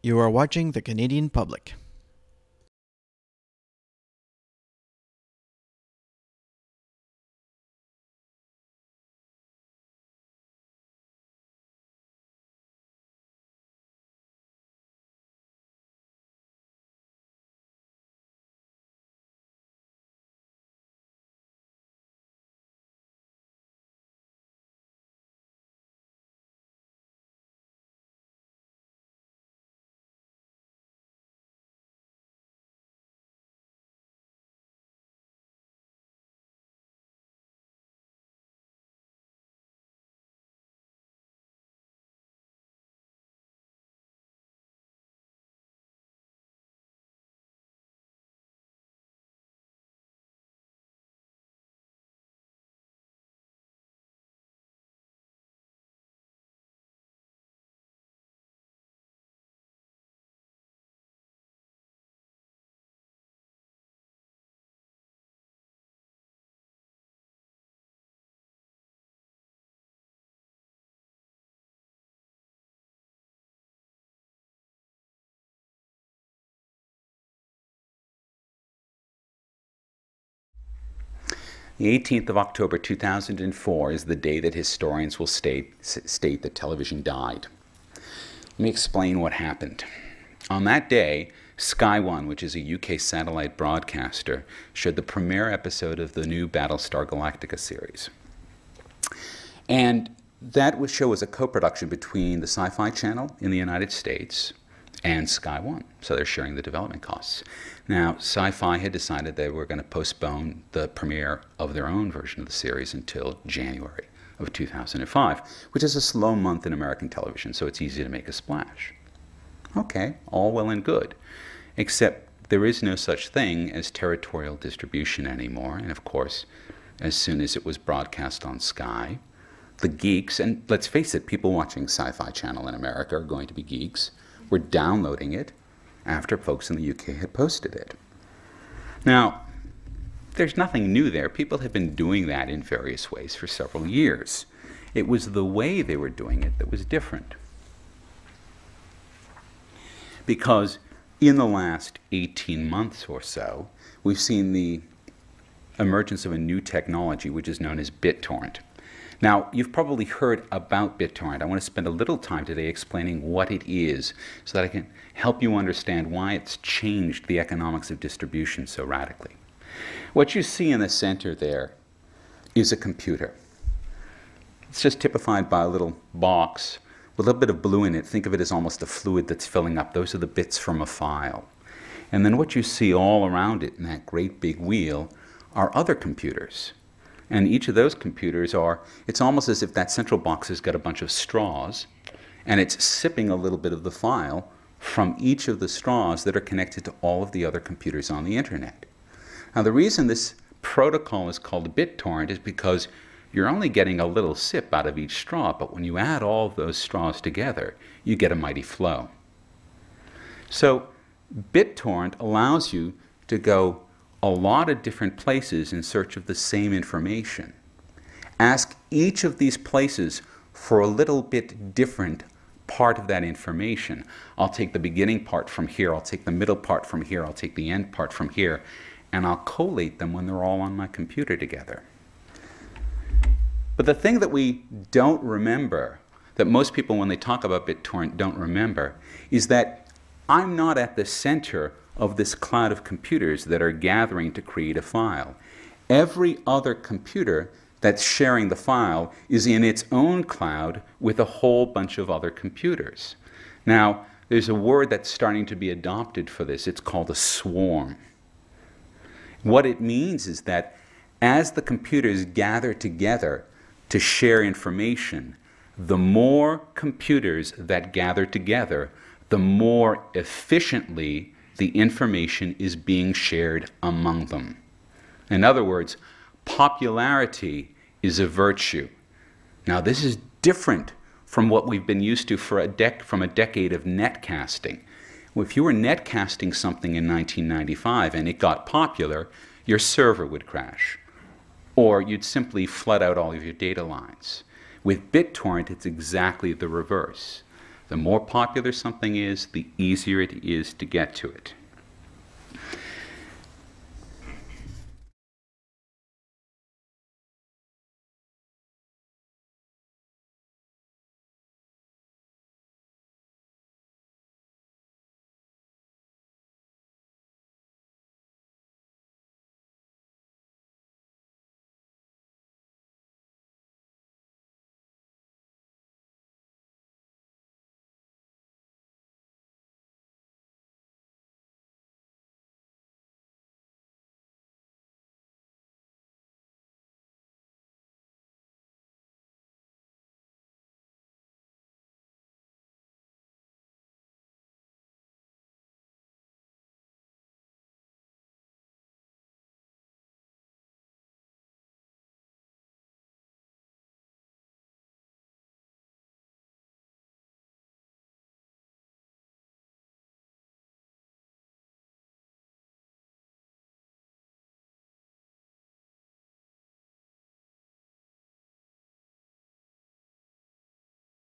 You are watching the Canadian public. The 18th of October 2004 is the day that historians will state that television died. Let me explain what happened. On that day, Sky One, which is a UK satellite broadcaster, showed the premiere episode of the new Battlestar Galactica series. And that show was a co-production between the Sci-Fi Channel in the United States and Sky One, so they're sharing the development costs. Now, Sci-Fi had decided they were going to postpone the premiere of their own version of the series until January of 2005, which is a slow month in American television, so it's easy to make a splash. Okay, all well and good, except there is no such thing as territorial distribution anymore, and of course, as soon as it was broadcast on Sky, the geeks, and let's face it, people watching Sci-Fi Channel in America are going to be geeks, were downloading it after folks in the UK had posted it. Now, there's nothing new there. People have been doing that in various ways for several years. It was the way they were doing it that was different. Because in the last 18 months or so, we've seen the emergence of a new technology which is known as BitTorrent. Now, you've probably heard about BitTorrent. I want to spend a little time today explaining what it is so that I can help you understand why it's changed the economics of distribution so radically. What you see in the center there is a computer. It's just typified by a little box with a little bit of blue in it. Think of it as almost a fluid that's filling up. Those are the bits from a file. And then what you see all around it in that great big wheel are other computers. And each of those computers it's almost as if that central box has got a bunch of straws, and it's sipping a little bit of the file from each of the straws that are connected to all of the other computers on the internet. Now, the reason this protocol is called BitTorrent is because you're only getting a little sip out of each straw, but when you add all of those straws together, you get a mighty flow. So BitTorrent allows you to go a lot of different places in search of the same information. Ask each of these places for a little bit different part of that information. I'll take the beginning part from here, I'll take the middle part from here, I'll take the end part from here, and I'll collate them when they're all on my computer together. But the thing that we don't remember, that most people when they talk about BitTorrent don't remember, is that I'm not at the center of this cloud of computers that are gathering to create a file. Every other computer that's sharing the file is in its own cloud with a whole bunch of other computers. Now, there's a word that's starting to be adopted for this. It's called a swarm. What it means is that as the computers gather together to share information, the more computers that gather together, the more efficiently the information is being shared among them. In other words, popularity is a virtue. Now, this is different from what we've been used to from a decade of netcasting. If you were netcasting something in 1995 and it got popular, your server would crash, or you'd simply flood out all of your data lines. With BitTorrent, it's exactly the reverse. The more popular something is, the easier it is to get to it.